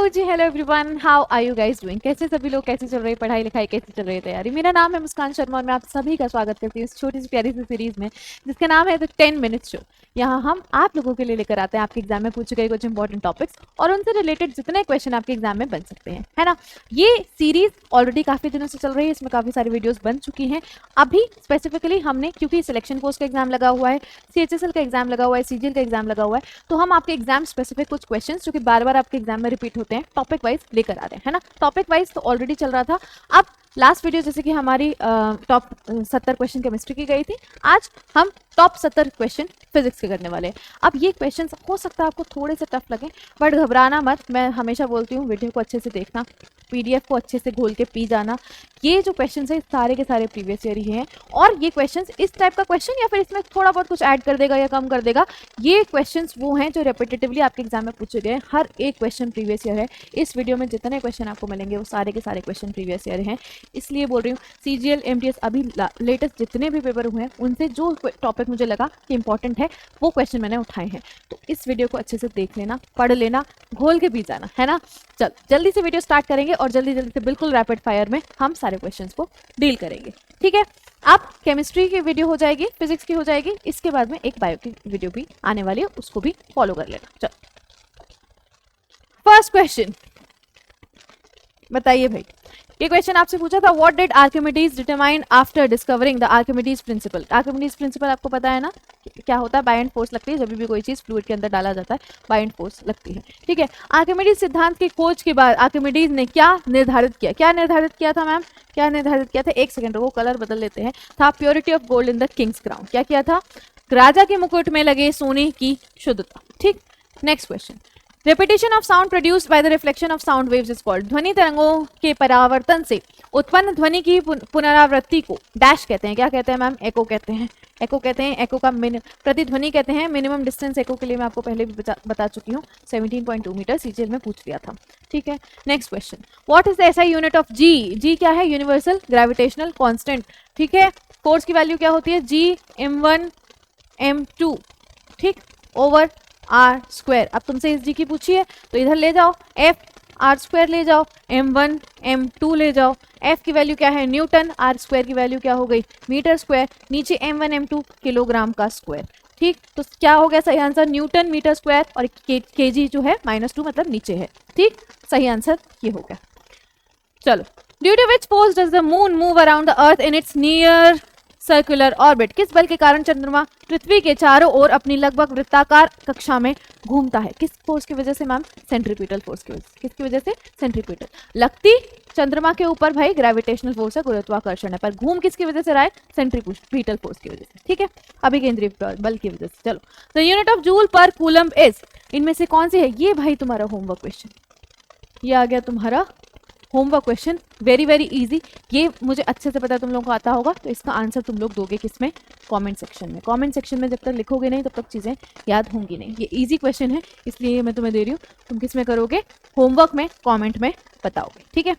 Ji, hello everyone, how are you guys doing? कैसे सभी लोग, कैसे चल रही है पढ़ाई लिखाई, कैसी चल रही है तैयारी? मेरा नाम है मुस्कान शर्मा और मैं आप सभी का स्वागत करती हूँ इस छोटी सी प्यारी सी सीरीज में जिसका नाम है द 10 मिनट्स शो। यहाँ हम आप लोगों के लिए लेकर आते हैं आपके एग्जाम में पूछे गए कुछ इंपॉर्टेंट टॉपिक्स और उनसे रिलेटेड जितने क्वेश्चन आपके एग्जाम में बन सकते हैं, है ना। ये सीरीज ऑलरेडी काफी दिनों से चल रही है, इसमें काफी सारी वीडियोस बन चुकी हैं। अभी स्पेसिफिकली हमने, क्योंकि सिलेक्शन कोर्स का एग्जाम लगा हुआ है, CHSL का एग्जाम लगा हुआ है, CGL का एग्जाम लगा हुआ है, तो हम आपके एग्जाम स्पेसिफिक कुछ क्वेश्चंस जो कि बार बार आपके एग्जाम में रिपीट होते हैं टॉपिक वाइज लेकर आ रहे हैं, है ना। टॉपिक वाइज तो ऑलरेडी चल रहा था। अब लास्ट वीडियो जैसे कि हमारी टॉप 70 क्वेश्चन केमिस्ट्री की गई थी, आज हम टॉप 70 क्वेश्चन फिजिक्स के करने वाले हैं। अब ये क्वेश्चन हो सकता है आपको थोड़े से टफ लगे, बट घबराना मत। मैं हमेशा बोलती हूँ वीडियो को अच्छे से देखना, PDF को अच्छे से घोल के पी जाना। ये जो क्वेश्चन है सारे के सारे प्रीवियस ईयर ही हैं और ये क्वेश्चन इस टाइप का क्वेश्चन या फिर इसमें थोड़ा बहुत कुछ ऐड कर देगा या कम कर देगा, ये क्वेश्चंस वो हैं जो रेपिटेटिवली आपके एग्जाम में पूछे गए हैं। हर एक क्वेश्चन प्रीवियस ईयर है। इस वीडियो में जितने क्वेश्चन आपको मिलेंगे वो सारे के सारे क्वेश्चन प्रीवियस ईयर हैं। इसलिए बोल रही हूँ CGL MTS अभी लेटेस्ट जितने भी पेपर हुए हैं उनसे जो टॉपिक मुझे लगा कि इंपॉर्टेंट है वो क्वेश्चन मैंने उठाए हैं। तो इस वीडियो को अच्छे से देख लेना, पढ़ लेना, घोल के पी जाना, है ना। चल जल्दी से वीडियो स्टार्ट करेंगे और जल्दी जल्दी से बिल्कुल रैपिड फायर में हम सारे क्वेश्चंस को डील करेंगे, ठीक है। अब केमिस्ट्री की वीडियो हो जाएगी, फिजिक्स की हो जाएगी, इसके बाद में एक बायो की वीडियो भी आने वाली है, उसको भी फॉलो कर लेना। चल फर्स्ट क्वेश्चन बताइए भाई। ये क्वेश्चन आपसे पूछा था, what did Archimedes determine after discovering the Archimedes principal. Archimedes principal आपको पता है ना क्या होता है? बाय एंड फोर्स लगती है जब भी कोई चीज फ्लूइड के अंदर डाला जाता है, बाय एंड फोर्स लगती है, ठीक है। आर्किमिडीज सिद्धांत की खोज के बाद आर्किमिडीज ने क्या निर्धारित किया? क्या निर्धारित किया था मैम? क्या निर्धारित किया था? एक सेकंड वो कलर बदल लेते हैं। था purity of gold in the Kings crown. क्या किया था? राजा के मुकुट में लगे सोने की शुद्धता, ठीक। Next question, repetition of sound produced by the reflection of sound waves is called. ध्वनि तरंगों के परावर्तन से उत्पन्न ध्वनि की पुनरावृत्ति को डैश कहते हैं। क्या कहते हैं मैम? एको कहते हैं। एको कहते हैं। एको का प्रतिध्वनि कहते हैं। मिनिमम डिस्टेंस एको के लिए मैं आपको पहले भी बता चुकी हूँ, 17.2 मीटर, CGL में पूछ लिया था, ठीक है। Next question, what is the SI unit of G? G क्या है? यूनिवर्सल ग्रेविटेशनल कांस्टेंट, ठीक है। फोर्स की वैल्यू क्या होती है? G m1 m2, ठीक, ओवर R स्क्वायर। अब तुमसे इस G की पूछी है तो इधर ले जाओ, F R स्क्वायर ले जाओ, m1 m2 ले जाओ। F की वैल्यू क्या है? न्यूटन। R स्क्वायर की वैल्यू क्या हो गई? Metre square. नीचे m1 m2 किलोग्राम का स्क्वायर, ठीक। तो क्या हो गया सही आंसर? न्यूटन मीटर स्क्वायर, और kg जो है -2 मतलब नीचे है, ठीक। सही आंसर ये हो गया। चलो, due to which force does the moon move around the earth in its near circular orbit. किस बल के कारण चंद्रमा पृथ्वी के चारों ओर अपनी लगभग वृत्ताकार कक्षा में घूमता है? किस फोर्स की वजह से मैम? सेंट्रीपिटल फोर्स की वजह से। किसकी वजह से? सेंट्रीपिटल। लगती चंद्रमा के ऊपर भाई ग्रेविटेशनल फोर्स है, गुरुत्वाकर्षण है, पर घूम किसकी वजह से रहा है? सेंट्रीपिटल फोर्स की वजह से, ठीक है, अभिकेंद्री बल की वजह से। चलो, द यूनिट ऑफ जूल पर कूलम्ब इज, इनमें से कौन सी है? ये भाई तुम्हारा होमवर्क क्वेश्चन, ये आ गया तुम्हारा homework question, very very easy. ये मुझे अच्छे से पता है तुम लोगों को आता होगा, तो इसका आंसर तुम लोग दोगे किसमें? कमेंट सेक्शन में। कमेंट सेक्शन में जब तक लिखोगे नहीं तब तक चीज़ें याद होंगी नहीं। ये इजी क्वेश्चन है इसलिए मैं तुम्हें दे रही हूँ। तुम किस में करोगे? होमवर्क में, कमेंट में बताओगे, ठीक है।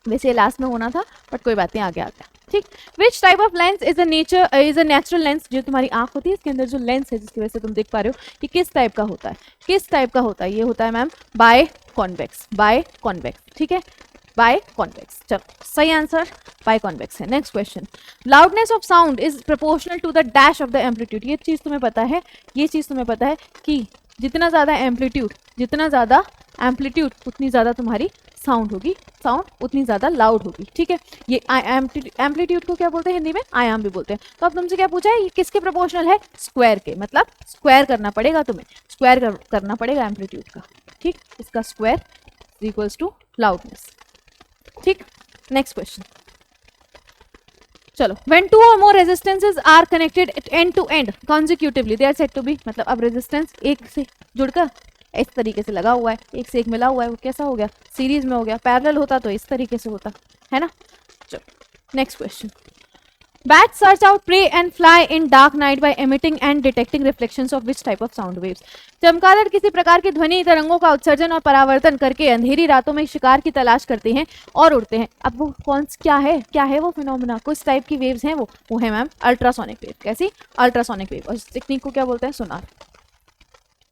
वैसे लास्ट में होना था बट कोई बात नहीं, आगे आ गया, ठीक। Which type of lens is a natural lens. जो तुम्हारी आंख होती है इसके अंदर जो लेंस है जिसकी वजह से तुम देख पा रहे हो, कि किस टाइप का होता है? किस टाइप का होता है? ये होता है ma'am biconvex, biconvex, ठीक है, बाय कॉन्वेक्स। चलो सही आंसर बाय कॉन्वेक्स है। Next question, loudness of sound is proportional to the dash of the amplitude. ये चीज तुम्हें पता है, ये चीज तुम्हें पता है कि जितना ज्यादा एम्पलीट्यूड, जितना ज्यादा एम्पलीट्यूड उतनी ज्यादा तुम्हारी साउंड होगी, साउंड उतनी ज्यादा लाउड होगी, ठीक है। ये एम्पलीट्यूड को क्या बोलते हैं हिंदी में? आयाम भी बोलते हैं। तो अब तुमसे क्या पूछा है? ये किसके प्रोपोर्शनल है? स्क्वायर के, मतलब स्क्वायर करना पड़ेगा तुम्हें, स्क्वायर करना पड़ेगा एम्पलीट्यूड का, ठीक। इसका स्क्वायर इक्वल्स टू लाउडनेस, ठीक। नेक्स्ट क्वेश्चन, चलो, when two or more resistances are connected end to end consecutively they are said to be, मतलब अब रेजिस्टेंस एक से जुड़कर इस तरीके से लगा हुआ है, एक से एक मिला हुआ है, वो कैसा हो गया? सीरीज में हो गया। पैरेलल होता तो इस तरीके से होता, है ना। चलो next question, Bats search out prey and fly in dark night by emitting and detecting reflections of which type of sound waves? चमगादड़ किसी प्रकार की ध्वनि तरंगों का उत्सर्जन और परावर्तन करके अंधेरी रातों में शिकार की तलाश करते हैं और उड़ते हैं। अब वो कौन क्या है वो फिनोमेना, किस टाइप की वेव्स हैं? वो है मैम अल्ट्रासोनिक वेव। कैसी? Ultrasonic wave. और इस टेक्निक को क्या बोलते हैं? सोनार।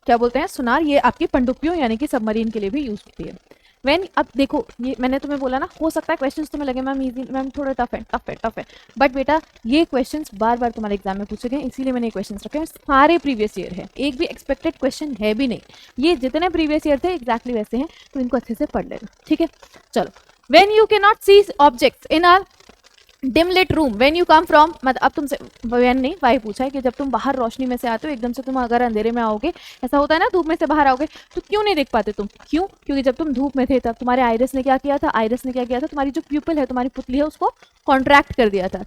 क्या बोलते हैं? सोनार। ये आपकी पनडुब्बियों यानी कि सबमरीन के लिए भी यूज होती है। व्हेन, अब देखो ये मैंने तुम्हें बोला ना, हो सकता है क्वेश्चंस तुम्हें लगे मैम इजी, मैम थोड़ा टफ है, बट बेटा ये क्वेश्चंस बार बार तुम्हारे एग्जाम में पूछे गए, इसीलिए मैंने ये क्वेश्चंस रखे हैं। सारे प्रीवियस ईयर है, एक भी एक्सपेक्टेड क्वेश्चन है भी नहीं, ये जितने प्रीवियस ईयर थे एग्जैक्टली वैसे हैं, तो इनको अच्छे से पढ़ लेना, ठीक है। चलो, when you can not see objects in are dim lit room when you come from, मतलब अब तुमसे व्हेन नहीं वाई पूछा है कि जब तुम बाहर रोशनी में से आते हो, एकदम से तुम अगर अंधेरे में आओगे, ऐसा होता है ना, धूप में से बाहर आओगे तो क्यों नहीं देख पाते तुम, क्यों? क्योंकि जब तुम धूप में थे तब तुम्हारे आइरिस ने क्या किया था, तुम्हारी जो प्यूपिल है, तुम्हारी पुतली है, उसको कॉन्ट्रैक्ट कर दिया था,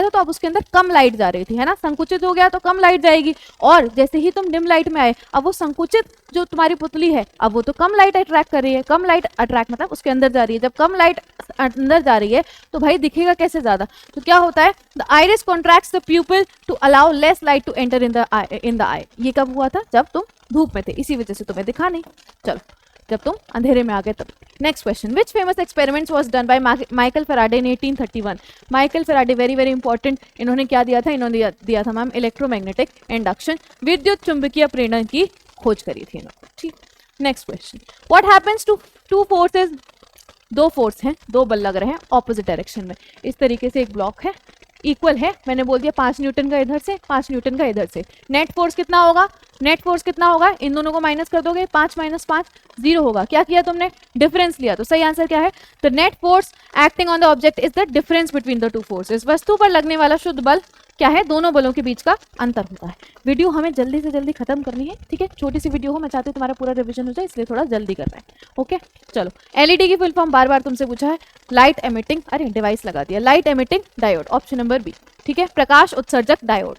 तो अब उसके अंदर कम लाइट जा रही थी, है ना, संकुचित हो गया तो कम लाइट जाएगी, और जैसे ही तुम डिम लाइट में आए, अब वो संकुचित जो तुम्हारी पुतली है, अब वो तो कम लाइट अट्रैक्ट कर रही है, कम लाइट अट्रैक्ट मतलब उसके अंदर जा रही है, जब कम लाइट अंदर जा रही है तो भाई दिखेगा कैसे ज्यादा, तो क्या होता है, the iris contracts the pupil to allow less light to enter in the eye. ये कब हुआ था, जब तुम धूप में थे, इसी वजह से तुम्हें दिखा नहीं। चलो, जब तुम अंधेरे में आ गए तब। Next question, which famous experiments was done by Michael Faraday in 1831। Michael Faraday very very important, इन्होंने क्या दिया था, इन्होंने दिया था मैम इलेक्ट्रोमैग्नेटिक इंडक्शन, विद्युत चुंबकीय प्रेरण की खोज करी थी इन्होंने, ठीक। Next question, what happens to two forces, दो फोर्स हैं, दो बल लग रहे हैं ऑपोजिट डायरेक्शन में, इस तरीके से एक ब्लॉक है, इक्वल है, मैंने बोल दिया 5 न्यूटन का इधर से, 5 न्यूटन का इधर से, नेट फोर्स कितना होगा, इन दोनों को माइनस कर दोगे, 5 - 5 0 होगा। क्या किया तुमने, डिफरेंस लिया, तो सही आंसर क्या है, the net force acting on the object is the difference between the two forces. वस्तु पर लगने वाला शुद्ध बल क्या है, दोनों बलों के बीच का अंतर होता है। वीडियो हमें जल्दी से जल्दी खत्म करनी है, ठीक है, छोटी सी वीडियो हो, मैं चाहती हूँ तुम्हारा पूरा रिवीजन हो जाए, इसलिए थोड़ा जल्दी करना है, ओके। चलो, एलईडी की फुल फॉर्म बार बार तुमसे पूछा है, लाइट एमिटिंग, अरे डिवाइस लगा दिया, light emitting diode, option number B, ठीक है, प्रकाश उत्सर्जक डायोड।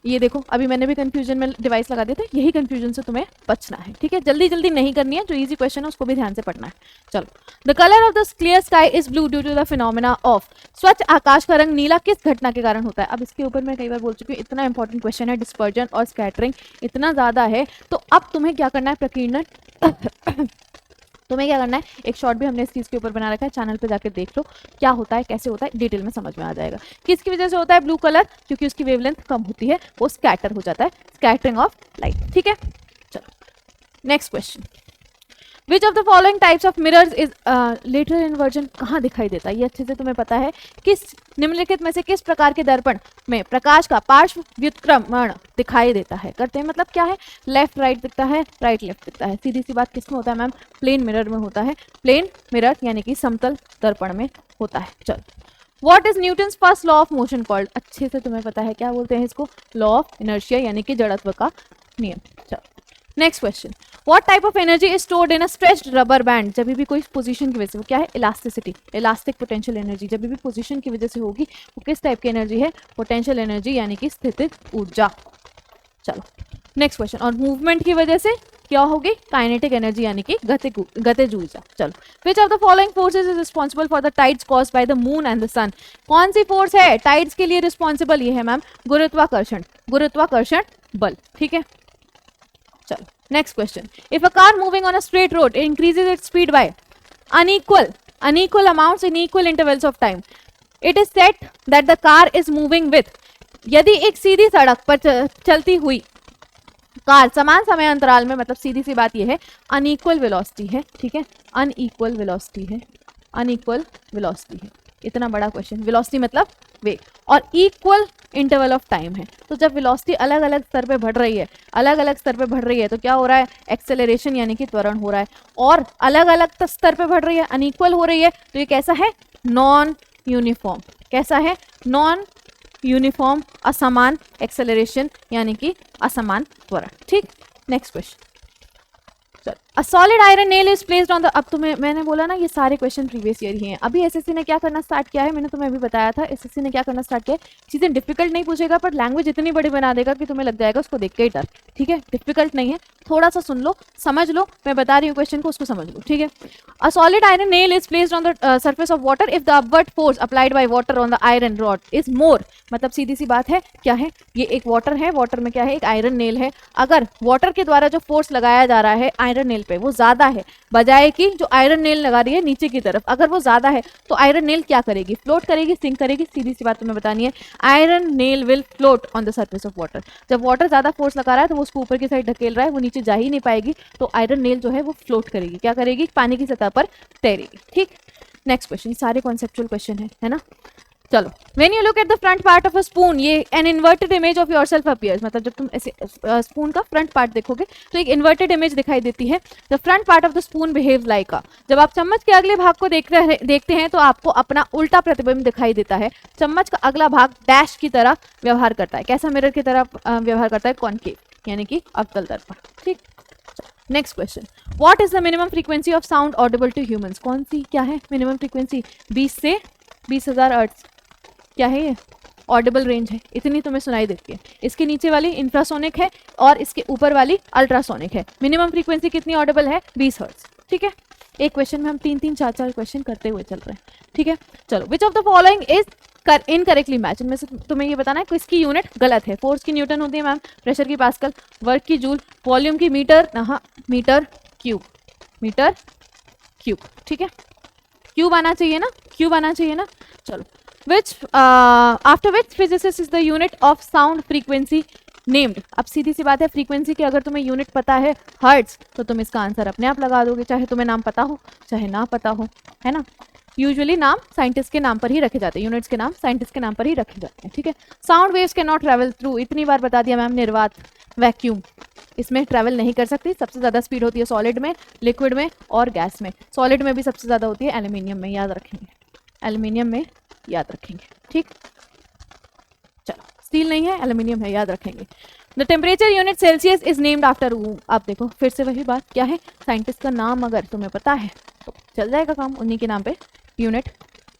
ये देखो, अभी मैंने भी कंफ्यूजन में डिवाइस लगा दिया था, यही कंफ्यूजन से तुम्हें बचना है, ठीक है, जल्दी जल्दी नहीं करनी है, जो इजी क्वेश्चन है उसको भी ध्यान से पढ़ना है। चलो, the colour of the clear sky is blue due to the phenomena of, स्वच्छ आकाश का रंग नीला किस घटना के कारण होता है। अब इसके ऊपर मैं कई बार बोल चुकी हूँ, इतना इंपॉर्टेंट क्वेश्चन है, डिस्पर्जन और स्कैटरिंग इतना ज्यादा है, तो अब तुम्हें क्या करना है, प्रकीर्णन तुम्हें क्या करना है, एक शॉर्ट भी हमने इस चीज के ऊपर बना रखा है, चैनल पे जाकर देख लो क्या होता है, कैसे होता है, डिटेल में समझ में आ जाएगा। किसकी वजह से होता है ब्लू कलर, क्योंकि उसकी वेवलेंथ कम होती है, वो स्कैटर हो जाता है, स्कैटरिंग ऑफ लाइट, ठीक है। चलो, next question, which of the following types of mirrors is lateral inversion कहाँ दिखाई देता है, ये अच्छे से तुम्हें पता है, किस निम्नलिखित में से किस प्रकार के दर्पण में प्रकाश का पार्श्व व्युत्क्रमण दिखाई देता है, करते हैं मतलब क्या है, लेफ्ट राइट दिखता है, राइट लेफ्ट दिखता है, सीधी सी बात किसमें होता है मैम, प्लेन मिरर में होता है, प्लेन मिरर यानी कि समतल दर्पण में होता है। चलो, what is Newton's first law of motion called, अच्छे से तुम्हें पता है, क्या बोलते हैं इसको, लॉ ऑफ इनर्शिया यानी कि जड़त्व का नियम। चलो, next question, what type of energy is stored in a stretched rubber band, जब भी कोई पोजीशन की वजह से, वो क्या है, इलास्टिसिटी, इलास्टिक पोटेंशियल एनर्जी, जब भी पोजीशन की वजह से होगी वो किस टाइप की एनर्जी है, पोटेंशियल एनर्जी यानी कि स्थितिज ऊर्जा। चलो, नेक्स्ट क्वेश्चन, और मूवमेंट की वजह से क्या होगी, काइनेटिक एनर्जी यानी कि गतिज ऊर्जा। चलो, which of the following forces is responsible for the tides caused by the moon and the sun, कौन सी फोर्स है टाइड्स के लिए रिस्पॉन्सिबल, ये है मैम गुरुत्वाकर्षण बल, ठीक है। चलो, next question, if a car moving on a straight road increases its speed bye unequal amounts in equal intervals of time, it is said that the car is moving with, यदि एक सीधी सड़क पर चलती हुई कार समान समय अंतराल में, मतलब सीधी सी बात यह है, अनइक्वल वेलोसिटी है, ठीक है, अनइक्वल वेलोसिटी है, इतना बड़ा क्वेश्चन, वेलोसिटी मतलब वेग, और इक्वल इंटरवल ऑफ टाइम है, तो जब वेलोसिटी अलग अलग स्तर पे बढ़ रही है, तो क्या हो रहा है, एक्सेलरेशन यानी कि त्वरण हो रहा है, और अलग अलग स्तर पे बढ़ रही है, अनइक्वल हो रही है, तो ये कैसा है, नॉन यूनिफॉर्म, असमान एक्सेलरेशन यानी कि असमान त्वरण, ठीक। Next question, a solid iron nail is placed on the, अब तुम्हें मैंने बोला ना ये सारे क्वेश्चन प्रीवियस ईयर ही हैं, अभी एसएससी ने क्या करना स्टार्ट किया है, मैंने तुम्हें अभी बताया था, एसएससी ने क्या करना स्टार्ट किया है, चीजें डिफिकल्ट नहीं पूछेगा पर लैंग्वेज इतनी बड़ी बना देगा कि तुम्हें लग जाएगा उसको देख के ही डर, ठीक है, डिफिकल्ट नहीं है, थोड़ा सा सुन लो, समझ लो, मैं बता रही हूँ क्वेश्चन को, उसको समझ लो, ठीक है। A solid iron nail is placed on the surface of water if the upward force applied by water on the iron rod is more, मतलब सीधी सी बात है, क्या है, ये एक वाटर है, वाटर में क्या है, एक आयरन नेल है, अगर वाटर के द्वारा जो फोर्स लगाया जा रहा है आयरन नेल नेल पे, वो ज्यादा है बजाय कि जो आयरन नेल लगा रही है नीचे की तरफ, अगर वो ज्यादा है तो आयरन नेल क्या करेगी, फ्लोट करेगी, सिंक करेगी, सीधी सी बात तुम्हें बतानी है, iron nail will float on the surface of water. जब वाटर ज्यादा फोर्स लगा रहा है तो वो उसको ऊपर की साइड ढकेल रहा है, वो नीचे जा ही नहीं पाएगी, तो आयरन नेल जो है वो फ्लोट करेगी, क्या करेगी, पानी की सतह पर तैरेगी। ठीक, नेक्स्ट क्वेश्चन, सारे कॉन्सेप्चुअल क्वेश्चन है ना। चलो, when you look at the front part of a spoon, ये an inverted image of yourself appears, मतलब जब तुम ऐसे स्पून का फ्रंट पार्ट देखोगे तो एक इन्वर्टेड इमेज दिखाई देती है। The front part of the spoon behaves like अ, जब आप चम्मच के अगले भाग को देखते हैं तो आपको अपना उल्टा प्रतिबिंब दिखाई देता है। चम्मच का अगला भाग डैश की तरह व्यवहार करता है, कैसा, मिरर की तरह व्यवहार करता है, कॉनकेव, यानी कि अवतल दर्पण। ठीक, next question, what is the minimum frequency of sound audible to humans, कौन सी क्या है मिनिमम फ्रीक्वेंसी, 20 से 20,000 हर्ट्ज, क्या है ये, ऑडिबल रेंज है, इतनी तुम्हें सुनाई देती है। इसके नीचे वाली इंफ्रासोनिक है और इसके ऊपर वाली अल्ट्रासोनिक है। मिनिमम फ्रीक्वेंसी कितनी ऑडिबल है, 20 हर्ट्ज। ठीक है, एक क्वेश्चन में हम 3-3, 4-4 क्वेश्चन करते हुए चल रहे हैं। ठीक है, चलो, which of the following is incorrectly match, इनमें से तुम्हें ये बताना है किसकी यूनिट गलत है। फोर्स की न्यूटन होती है मैम, प्रेशर की पास्कल, वर्क की जूल, वॉल्यूम की metre, metre cube, metre cube. ठीक है, क्यूब आना चाहिए ना, क्यूब आना चाहिए ना। चलो, which after which physicist is the unit of sound frequency named, अब सीधी सी बात है, फ्रीक्वेंसी की अगर तुम्हें यूनिट पता है हर्ट्ज तो तुम इसका आंसर अपने आप लगा दोगे, चाहे तुम्हें नाम पता हो चाहे ना पता हो, है ना। यूजुअली नाम साइंटिस्ट के नाम पर ही रखे जाते हैं, यूनिट्स के नाम साइंटिस्ट के नाम पर ही रखे जाते हैं। ठीक है, sound waves can not travel through, इतनी बार बता दिया मैम, निर्वात, वैक्यूम, इसमें ट्रैवल नहीं कर सकती। सबसे ज़्यादा स्पीड होती है सॉलिड में, लिक्विड में और गैस में। सॉलिड में भी सबसे ज़्यादा होती है एल्यूमिनियम में, याद रखेंगे, एल्यूमिनियम में याद रखेंगे। ठीक, चलो, स्टील नहीं है, एल्यूमिनियम है, याद रखेंगे। The temperature unit Celsius is named after whom, आप देखो फिर से वही बात, क्या है, साइंटिस्ट का नाम अगर तुम्हें पता है तो चल जाएगा काम, उन्हीं के नाम पे यूनिट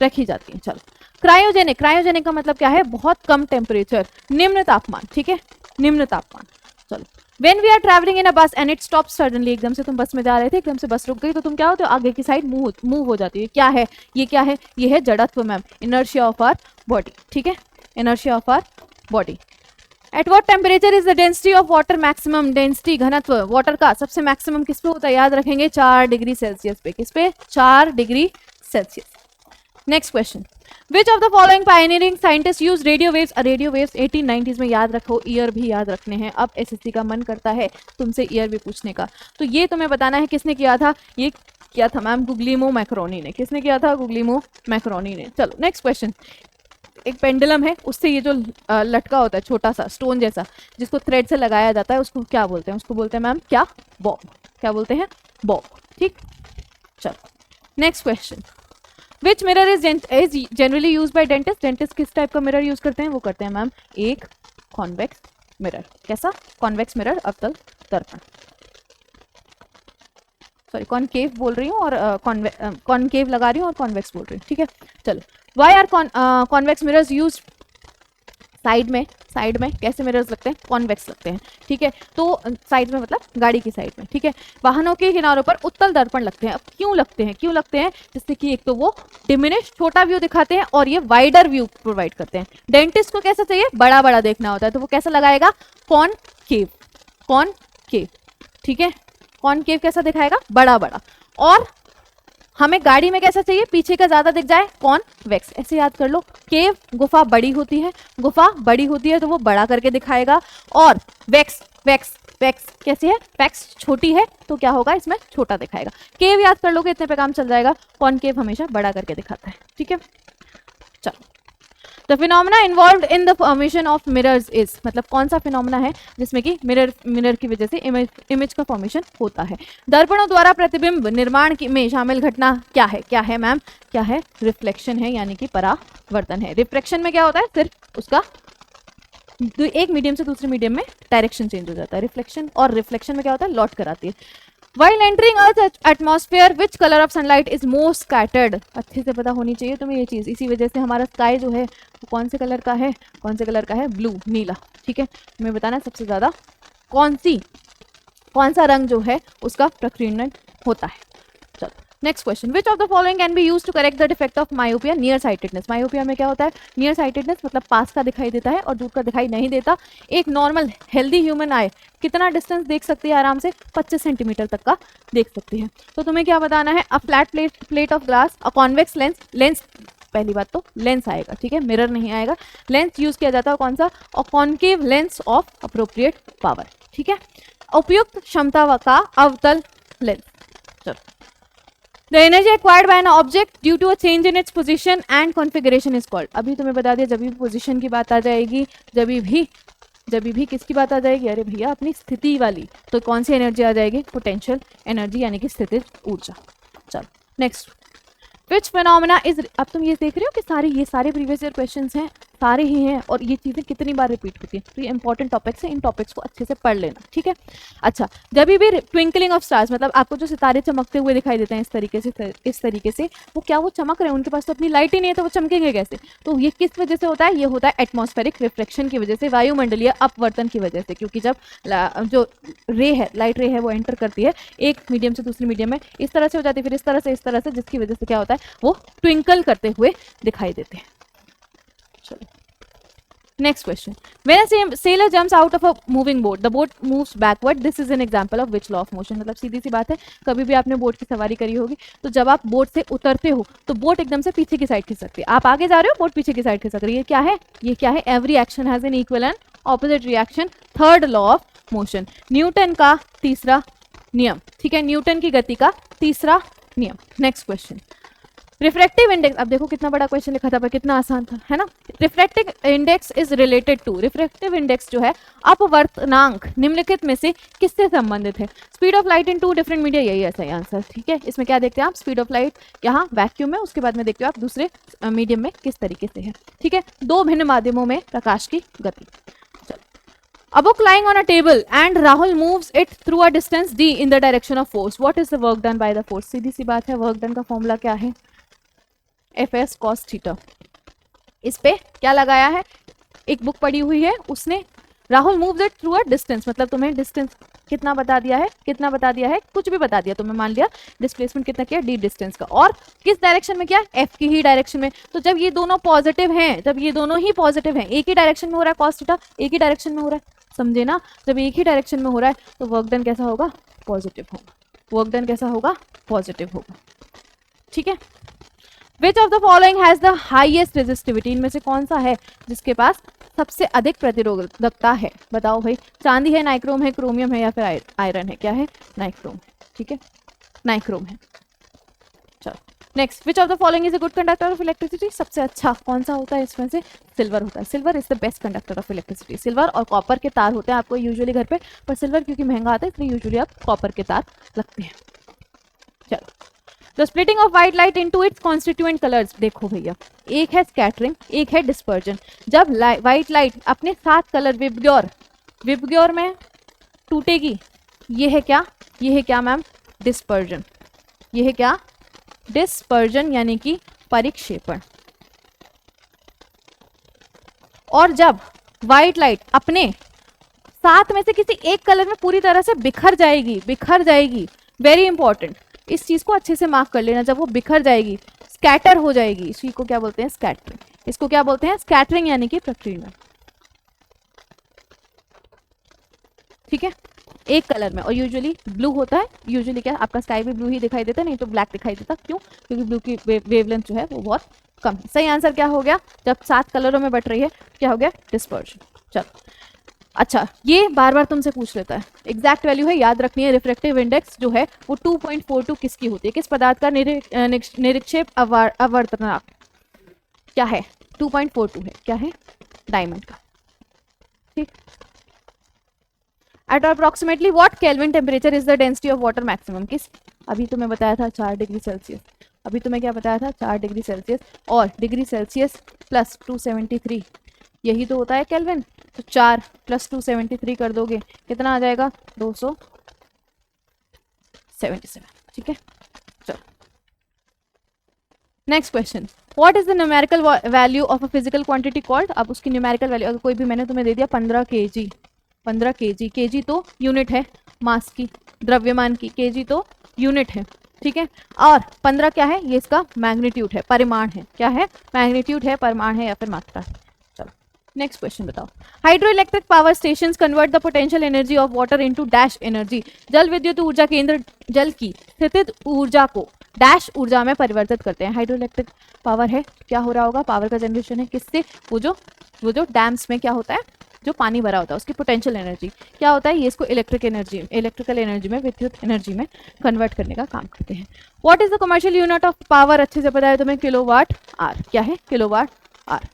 रखी जाती है। चलो, क्रायोजेनिक, क्रायोजेनिक का मतलब क्या है, बहुत कम टेम्परेचर, निम्न तापमान। ठीक है, निम्न तापमान। चलो, When we are traveling in a bus and it stops suddenly, एकदम से तुम बस में जा रहे थे, एकदम से बस रुक गई तो तुम क्या होते हो, आगे की साइड मूव हो जाती है। क्या है ये, क्या है ये, है जड़त्व ma'am, inertia of our body. ठीक है, inertia of our body. At what temperature is the density of water maximum, density घनत्व वाटर का सबसे मैक्सिमम किस पे होता है, याद रखेंगे 4 डिग्री सेल्सियस पे, किस पे, 4 degree Celsius. Next question, which of the following pioneering scientist use radio waves, radio waves 1890s में, याद रखो, ईयर भी याद रखने हैं। अब एसएससी का मन करता है तुमसे ईयर भी पूछने का, तो ये तुम्हें बताना है किसने किया था, ये किया था मैम गुग्लिमो मैक्रोनी ने, किसने किया था, गुग्लिमो मैक्रोनी ने। चलो, नेक्स्ट क्वेश्चन, एक पेंडुलम है, उससे ये जो लटका होता है छोटा सा स्टोन जैसा, जिसको थ्रेड से लगाया जाता है, उसको क्या बोलते हैं, उसको बोलते हैं मैम क्या, बॉब, क्या बोलते हैं, बॉब। ठीक, चलो, next question, which mirror is generally use by dentist, dentist किस टाइप का मिरर यूज करते हैं, वो करते हैं मैम एक कॉन्वेक्स मिरर। कैसा, कॉन्वेक्स मिरर, अवतल दर्पण, सॉरी कॉनकेव बोल रही हूँ और कॉनकेव लगा रही हूँ और कॉन्वेक्स बोल रही हूँ। ठीक है, चलो, why are convex mirrors use, side में, साइड में कैसे मिरर्स लगते हैं, कॉन्वेक्स लगते हैं। ठीक है, तो साइड में मतलब गाड़ी की साइड में। ठीक है, वाहनों के किनारों पर उत्तल दर्पण लगते हैं। अब क्यों लगते हैं, क्यों लगते हैं, जिससे कि एक तो वो डिमिनिश छोटा व्यू दिखाते हैं और ये वाइडर व्यू प्रोवाइड करते हैं। डेंटिस्ट को कैसा चाहिए, बड़ा बड़ा देखना होता है, तो वो कैसा लगाएगा, कॉनकेव, कॉनकेव। ठीक है, कॉनकेव कैसा दिखाएगा, बड़ा बड़ा। और हमें गाड़ी में कैसा चाहिए, पीछे का ज्यादा दिख जाए, कॉन्वेक्स। ऐसे याद कर लो, केव गुफा बड़ी होती है, गुफा बड़ी होती है तो वो बड़ा करके दिखाएगा, और वेक्स, वेक्स, वेक्स कैसी है, वेक्स छोटी है तो क्या होगा, इसमें छोटा दिखाएगा। केव याद कर लोगे, इतने पे काम चल जाएगा। कॉनकेव हमेशा बड़ा करके दिखाता है। ठीक है, चलो, the phenomena involved in the formation of mirrors is, मतलब कौन सा फिनोमेना है जिसमें कि मिरर की वजह से इमेज का फॉर्मेशन होता है। दर्पणों द्वारा प्रतिबिंब निर्माण में शामिल घटना क्या है, क्या है मैम, क्या है, रिफ्लेक्शन है, यानी कि परावर्तन है। रिफ्लेक्शन में क्या होता है, सिर्फ उसका एक मीडियम से दूसरे मीडियम में डायरेक्शन चेंज हो जाता है, रिफ्लेक्शन। और रिफ्लेक्शन में क्या होता है, लौट कर आती है। While entering Earth's atmosphere, which color of sunlight is most scattered? अच्छे से पता होनी चाहिए तुम्हें ये चीज़। इसी वजह से हमारा स्काई जो है वो कौन से कलर का है, कौन से कलर का है, ब्लू, नीला। ठीक है, तुम्हें बताना सबसे ज़्यादा कौन सा रंग जो है उसका प्रकीर्णन होता है। चलो, next question, which of the following can be use to correct the defect of myopia, near sightedness. Myopia में क्या होता है, नियर साइटेडनेस मतलब पास का दिखाई देता है और दूर का दिखाई नहीं देता। एक नॉर्मल हेल्दी ह्यूमन आई कितना डिस्टेंस देख सकती है आराम से, 25 सेंटीमीटर तक का देख सकती है। तो तुम्हें क्या बताना है, a flat plate of glass, a convex lens, पहली बात तो लेंस आएगा, ठीक है, मिरर नहीं आएगा। लेंस यूज किया जाता है कौन सा, और concave lens of appropriate power, ठीक है। उपयुक्त क्षमता का अवतल लेंस। चलो, the energy acquired by an object due to a change in its position and configuration is called. अभी तुम्हें बता दिया, जब भी पोजीशन की बात आ जाएगी, जब भी किसकी बात आ जाएगी, अरे भैया अपनी स्थिति वाली, तो कौन सी एनर्जी आ जाएगी, पोटेंशियल एनर्जी यानी कि स्थितिज ऊर्जा। चलो नेक्स्ट, विच फिनोमेना इज, अब तुम ये देख रहे हो कि ये सारे प्रीवियस ईयर क्वेश्चंस हैं, सारे ही हैं, और ये चीज़ें कितनी बार रिपीट होती हैं, तो ये इंपॉर्टेंट टॉपिक्स हैं, इन टॉपिक्स को अच्छे से पढ़ लेना, ठीक है। अच्छा, जब भी ट्विंकलिंग ऑफ स्टार्स, मतलब आपको जो सितारे चमकते हुए दिखाई देते हैं इस तरीके से, वो क्या वो चमक रहे हैं, उनके पास तो अपनी लाइट ही नहीं है, तो वो चमकेंगे कैसे, तो ये किस वजह से होता है, ये होता है एटमॉस्फेरिक रिफ्लेक्शन की वजह से, वायुमंडलीय अपवर्तन की वजह से, क्योंकि जब जो रे है, लाइट रे है, वो एंटर करती है एक मीडियम से दूसरी मीडियम में, इस तरह से हो जाती है, फिर इस तरह से, जिसकी वजह से क्या होता है, वो ट्विंकल करते हुए दिखाई देते हैं। चलो next question, when a sailor jumps out of a moving boat, the boat moves backward, this is an example of which law of motion। मतलब सीधी सी बात है, कभी भी आपने बोट की सवारी करी होगी, तो जब आप बोट से उतरते हो तो बोट एकदम से पीछे की साइड खिसक सकती है, आप आगे जा रहे हो, बोट पीछे की साइड खिसक रही है, ये क्या है, every action has an equal and opposite reaction, third law of motion, Newton का तीसरा नियम, ठीक है, न्यूटन की गति का तीसरा नियम। नेक्स्ट क्वेश्चन, रिफ्रैक्टिव इंडेक्स, अब देखो कितना बड़ा क्वेश्चन लिखा था पर कितना आसान था, है ना। Refractive index is related to, refractive index जो है अपवर्तनांक निम्नलिखित में से किससे संबंधित है, speed of light in two different media, यही ऐसा ही आंसर, ठीक है। इसमें क्या देखते हैं आप, स्पीड ऑफ लाइट यहाँ वैक्यूम में, उसके बाद में देखते हो आप दूसरे मीडियम में किस तरीके से है, ठीक है, दो भिन्न माध्यमों में प्रकाश की गति। A book lying on a table and Rahul moves it through a distance d in the direction of force. What is the work done by the force? सीधी सी बात है, वर्क डन का फॉर्मूला क्या है, Fs cos थीटा। इस पे क्या लगाया है, एक बुक पड़ी हुई है, उसने Rahul moves it through a distance, मतलब तुम्हें डिस्टेंस कितना बता दिया है, कुछ भी बता दिया तुम्हें, मान लिया डिस्प्लेसमेंट कितना किया, डी डिस्टेंस का, और किस डायरेक्शन में किया, एफ की ही डायरेक्शन में। तो जब ये दोनों पॉजिटिव हैं, एक ही डायरेक्शन में हो रहा है, कॉस थीटा एक ही डायरेक्शन में हो रहा है, समझे ना, जब एक ही डायरेक्शन में हो रहा है तो वर्क डन कैसा होगा, पॉजिटिव होगा, ठीक है। Which of the following has the highest resistivity? इनमें से कौन सा है जिसके पास सबसे अधिक प्रतिरोधकता है, बताओ भाई, चांदी है, नाइक्रोम है, क्रोमियम है, या फिर आयरन है, क्या है, नाइक्रोम, ठीक है, नाइक्रोम है। चलो next, which of the following is a good conductor of electricity, सबसे अच्छा कौन सा होता है इसमें से, सिल्वर होता है, silver is the best conductor of electricity. Silver और कॉपर के तार होते हैं आपको यूजुअली घर पे, पर सिल्वर क्योंकि महंगा आता है इसलिए यूजुअली आप कॉपर के तार लगते हैं। चलो, the splitting of white light into its constituent colours, देखो भैया, एक है स्कैटरिंग, एक है डिस्पर्जन। जब व्हाइट लाइट अपने 7 कलर विबग्योर में टूटेगी, ये है क्या मैम, डिस्पर्जन, ये है क्या, डिस्पर्जन यानी कि परिक्षेपण। और जब व्हाइट लाइट अपने 7 में से किसी एक कलर में पूरी तरह से बिखर जाएगी, वेरी इंपॉर्टेंट, इस चीज को अच्छे से मार्क कर लेना, जब वो बिखर जाएगी, स्कैटर हो जाएगी, इसी को क्या बोलते हैं, स्कैटरिंग, इसको क्या बोलते हैं, स्कैटरिंग यानी कि प्रकीर्णन, ठीक है, एक कलर में। और यूजुअली ब्लू होता है, यूजुअली क्या आपका स्काई भी ब्लू ही दिखाई देता है, नहीं तो ब्लैक दिखाई देता, क्यों, क्योंकि ब्लू की वेवलेंथ जो है वो बहुत कम है। सही आंसर क्या हो गया, जब 7 कलरों में बट रही है, क्या हो गया, डिस्पर्जन। चलो अच्छा, ये बार बार तुमसे पूछ लेता है, एग्जैक्ट वैल्यू है, याद रखनी है। रिफ्रैक्टिव इंडेक्स जो है वो 2.42 किसकी होती है, किस पदार्थ का निरीक्षेप अवर्तनांक क्या है, 2.42 है, क्या है, डायमंड का, ठीक। At approximately what kelvin temperature is the density of water maximum, किस, अभी तुम्हें बताया था 4 डिग्री सेल्सियस, अभी तुम्हें क्या बताया था, 4 डिग्री सेल्सियस, और डिग्री सेल्सियस प्लस 273, यही तो होता है केल्विन। तो 4 + 273 कर दोगे, कितना आ जाएगा, 277, ठीक है। चलो next question, what is the numerical value of a physical quantity called. अब उसकी न्यूमेरिकल वैल्यू, अगर कोई भी मैंने तुम्हें दे दिया 15 kg, 15 kg, kg तो यूनिट है मास की, द्रव्यमान की, kg तो यूनिट है, ठीक है, और 15 क्या है, ये इसका मैग्नीट्यूड है, परिमाण है, क्या है, मैग्नीट्यूड है, परिमाण है, या फिर मात्रा है। चलो नेक्स्ट क्वेश्चन बताओ। Hydro electric power station convert the potential energy of water into dash energy. जल विद्युत ऊर्जा केंद्र जल की स्थितिज ऊर्जा को डैश ऊर्जा में परिवर्तित करते हैं। हाइड्रो इलेक्ट्रिक पावर है, क्या हो रहा होगा, पावर का जनरेशन है, किससे, वो जो डैम्स में क्या होता है, जो पानी भरा होता है उसकी पोटेंशियल एनर्जी क्या होता है, ये इसको इलेक्ट्रिकल एनर्जी में, विद्युत एनर्जी में कन्वर्ट करने का काम करते हैं। What is the commercial unit of power, अच्छे से पता है तुम्हें, किलोवाट आर। क्या है, किलोवाट आर।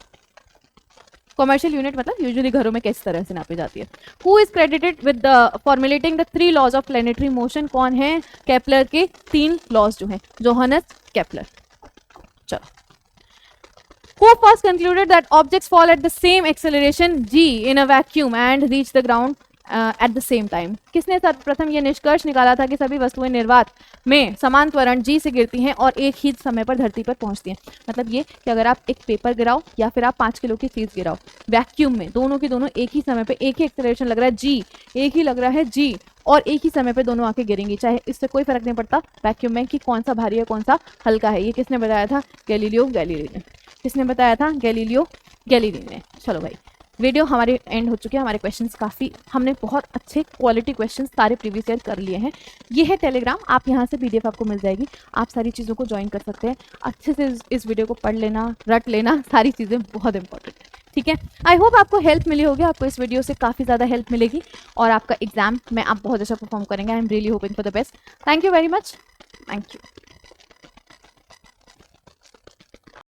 कमर्शियल यूनिट मतलब यूजुअली घरों में किस तरह से नापी जाती है। Who is credited with the formulating the 3 laws of planetary motion, कौन है, केपलर के 3 लॉज जो हैं, जोहानस केपलर। चलो, who first concluded that objects fall at the same acceleration g in a vacuum and reach the ground at the same time। किसने सर्वप्रथम ये निष्कर्ष निकाला था कि सभी वस्तुएं निर्वात में समान त्वरण g से गिरती हैं और एक ही समय पर धरती पर पहुंचती हैं। मतलब ये कि अगर आप एक पेपर गिराओ या फिर आप 5 किलो की चीज गिराओ वैक्यूम में, दोनों के दोनों एक ही समय पे, एक ही एक्सेलरेशन लग रहा है g, एक ही लग रहा है g, और एक ही समय पे दोनों आके गिरेंगी, चाहे इससे कोई फर्क नहीं पड़ता वैक्यूम में कि कौन सा भारी है कौन सा हल्का है। ये किसने बताया था, गैलीलियो गैलीली ने। किसने बताया था, गैलीलियो गैलीली ने। चलो भाई, वीडियो हमारे एंड हो चुके हैं। हमारे क्वेश्चंस काफ़ी, हमने बहुत अच्छे क्वालिटी क्वेश्चंस सारे प्रीवियस ईयर कर लिए हैं। ये है टेलीग्राम, आप यहाँ से पीडीएफ आपको मिल जाएगी, आप सारी चीज़ों को ज्वाइन कर सकते हैं। अच्छे से इस वीडियो को पढ़ लेना, रट लेना, सारी चीज़ें बहुत इंपॉर्टेंट है, ठीक है। आई होप आपको हेल्प मिली होगी, आपको इस वीडियो से काफ़ी ज़्यादा हेल्प मिलेगी और आपका एग्जाम में आप बहुत अच्छा परफॉर्म करेंगे। I am really hoping for the best. Thank you very much, thank you.